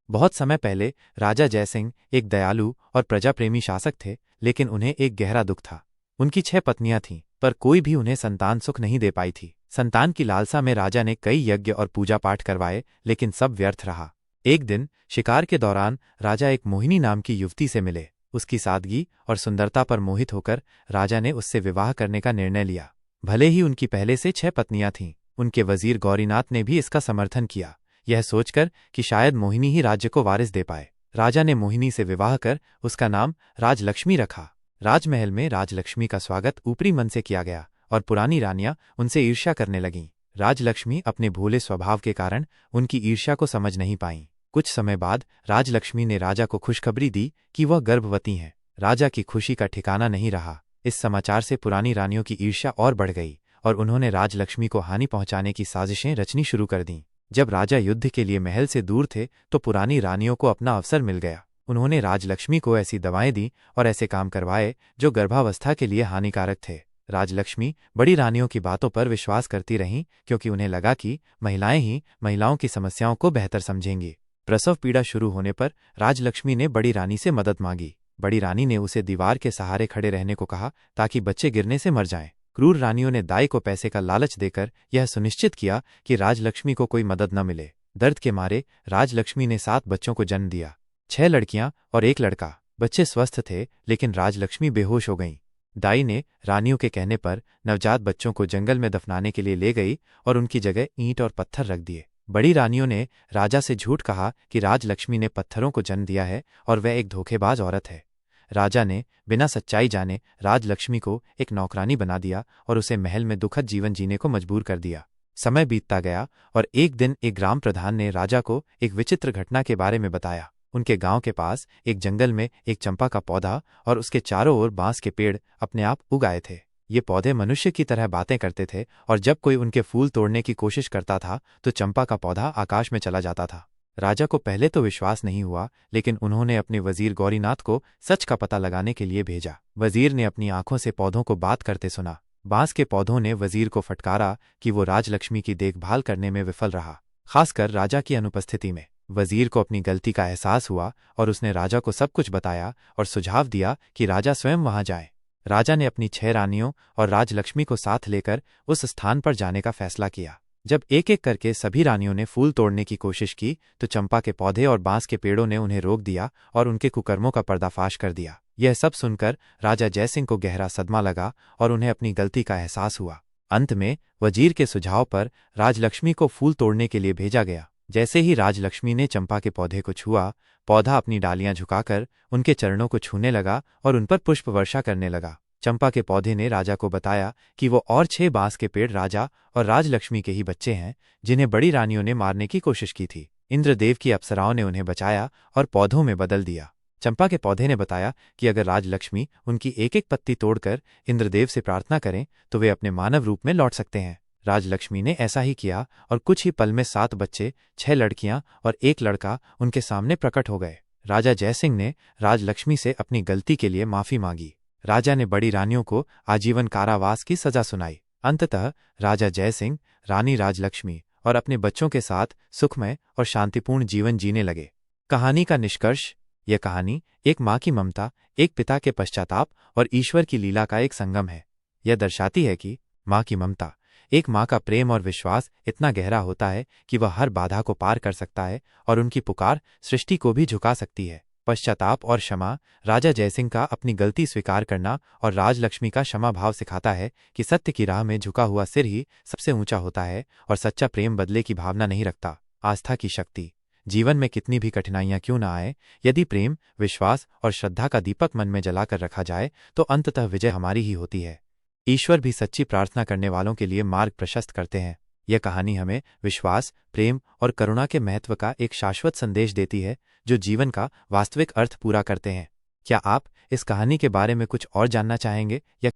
बहुत समय पहले राजा जयसिंह एक दयालु और प्रजाप्रेमी शासक थे, लेकिन उन्हें एक गहरा दुख था। उनकी 6 पत्नियां थीं, पर कोई भी उन्हें संतान सुख नहीं दे पाई थी। संतान की लालसा में राजा ने कई यज्ञ और पूजा पाठ करवाए, लेकिन सब व्यर्थ रहा। एक दिन शिकार के दौरान राजा एक मोहिनी नाम की युवती से मिले। उसकी सादगी और सुंदरता पर मोहित होकर राजा ने उससे विवाह करने का निर्णय लिया। भले ही उनकी पहले से 6 पत्नियां थीं, उनके वजीर गौरीनाथ ने भी इसका समर्थन किया, यह सोचकर कि शायद मोहिनी ही राज्य को वारिस दे पाए। राजा ने मोहिनी से विवाह कर उसका नाम राजलक्ष्मी रखा। राजमहल में राजलक्ष्मी का स्वागत ऊपरी मन से किया गया और पुरानी रानियां उनसे ईर्ष्या करने लगीं। राजलक्ष्मी अपने भोले स्वभाव के कारण उनकी ईर्ष्या को समझ नहीं पाईं। कुछ समय बाद राजलक्ष्मी ने राजा को खुशखबरी दी कि वह गर्भवती हैं। राजा की खुशी का ठिकाना नहीं रहा। इस समाचार से पुरानी रानियों की ईर्ष्या और बढ़ गई और उन्होंने राजलक्ष्मी को हानि पहुंचाने की साजिशें रचनी शुरू कर दीं। जब राजा युद्ध के लिए महल से दूर थे तो पुरानी रानियों को अपना अवसर मिल गया। उन्होंने राजलक्ष्मी को ऐसी दवाएं दी और ऐसे काम करवाए जो गर्भावस्था के लिए हानिकारक थे। राजलक्ष्मी बड़ी रानियों की बातों पर विश्वास करती रहीं, क्योंकि उन्हें लगा कि महिलाएं ही महिलाओं की समस्याओं को बेहतर समझेंगी। प्रसव पीड़ा शुरू होने पर राजलक्ष्मी ने बड़ी रानी से मदद मांगी। बड़ी रानी ने उसे दीवार के सहारे खड़े रहने को कहा ताकि बच्चे गिरने से मर जाएं। क्रूर रानियों ने दाई को पैसे का लालच देकर यह सुनिश्चित किया कि राजलक्ष्मी को कोई मदद न मिले। दर्द के मारे राजलक्ष्मी ने 7 बच्चों को जन्म दिया, 6 लड़कियां और 1 लड़का। बच्चे स्वस्थ थे, लेकिन राजलक्ष्मी बेहोश हो गईं। दाई ने रानियों के कहने पर नवजात बच्चों को जंगल में दफनाने के लिए ले गई और उनकी जगह ईंट और पत्थर रख दिए। बड़ी रानियों ने राजा से झूठ कहा कि राजलक्ष्मी ने पत्थरों को जन्म दिया है और वह एक धोखेबाज औरत है। राजा ने बिना सच्चाई जाने राजलक्ष्मी को एक नौकरानी बना दिया और उसे महल में दुखद जीवन जीने को मजबूर कर दिया। समय बीतता गया और एक दिन एक ग्राम प्रधान ने राजा को एक विचित्र घटना के बारे में बताया। उनके गांव के पास एक जंगल में एक चंपा का पौधा और उसके चारों ओर बांस के पेड़ अपने आप उग आए थे। ये पौधे मनुष्य की तरह बातें करते थे और जब कोई उनके फूल तोड़ने की कोशिश करता था तो चंपा का पौधा आकाश में चला जाता था। राजा को पहले तो विश्वास नहीं हुआ, लेकिन उन्होंने अपने वजीर गौरीनाथ को सच का पता लगाने के लिए भेजा। वजीर ने अपनी आंखों से पौधों को बात करते सुना। बांस के पौधों ने वजीर को फटकारा कि वो राजलक्ष्मी की देखभाल करने में विफल रहा, खासकर राजा की अनुपस्थिति में। वजीर को अपनी गलती का एहसास हुआ और उसने राजा को सब कुछ बताया और सुझाव दिया कि राजा स्वयं वहां जाए। राजा ने अपनी 6 रानियों और राजलक्ष्मी को साथ लेकर उस स्थान पर जाने का फैसला किया। जब एक एक करके सभी रानियों ने फूल तोड़ने की कोशिश की तो चंपा के पौधे और बांस के पेड़ों ने उन्हें रोक दिया और उनके कुकर्मों का पर्दाफाश कर दिया। यह सब सुनकर राजा जयसिंह को गहरा सदमा लगा और उन्हें अपनी गलती का एहसास हुआ। अंत में वजीर के सुझाव पर राजलक्ष्मी को फूल तोड़ने के लिए भेजा गया। जैसे ही राजलक्ष्मी ने चंपा के पौधे को छुआ, पौधा अपनी डालियां झुकाकर उनके चरणों को छूने लगा और उन पर पुष्प वर्षा करने लगा। चंपा के पौधे ने राजा को बताया कि वो और 6 बांस के पेड़ राजा और राजलक्ष्मी के ही बच्चे हैं, जिन्हें बड़ी रानियों ने मारने की कोशिश की थी। इंद्रदेव की अप्सराओं ने उन्हें बचाया और पौधों में बदल दिया। चंपा के पौधे ने बताया कि अगर राजलक्ष्मी उनकी एक एक पत्ती तोड़कर इंद्रदेव से प्रार्थना करें तो वे अपने मानव रूप में लौट सकते हैं। राजलक्ष्मी ने ऐसा ही किया और कुछ ही पल में 7 बच्चे, 6 लड़कियां और 1 लड़का उनके सामने प्रकट हो गए। राजा जयसिंह ने राजलक्ष्मी से अपनी गलती के लिए माफी मांगी। राजा ने बड़ी रानियों को आजीवन कारावास की सजा सुनाई। अंततः राजा जयसिंह, रानी राजलक्ष्मी और अपने बच्चों के साथ सुखमय और शांतिपूर्ण जीवन जीने लगे। कहानी का निष्कर्ष: यह कहानी एक माँ की ममता, एक पिता के पश्चाताप और ईश्वर की लीला का एक संगम है। यह दर्शाती है कि माँ की ममता, एक माँ का प्रेम और विश्वास इतना गहरा होता है कि वह हर बाधा को पार कर सकता है और उनकी पुकार सृष्टि को भी झुका सकती है। पश्चाताप और क्षमा: राजा जयसिंह का अपनी गलती स्वीकार करना और राजलक्ष्मी का क्षमा भाव सिखाता है कि सत्य की राह में झुका हुआ सिर ही सबसे ऊंचा होता है और सच्चा प्रेम बदले की भावना नहीं रखता। आस्था की शक्ति: जीवन में कितनी भी कठिनाइयां क्यों न आए, यदि प्रेम, विश्वास और श्रद्धा का दीपक मन में जलाकर रखा जाए तो अंततः विजय हमारी ही होती है। ईश्वर भी सच्ची प्रार्थना करने वालों के लिए मार्ग प्रशस्त करते हैं। यह कहानी हमें विश्वास, प्रेम और करुणा के महत्व का एक शाश्वत संदेश देती है, जो जीवन का वास्तविक अर्थ पूरा करते हैं। क्या आप इस कहानी के बारे में कुछ और जानना चाहेंगे या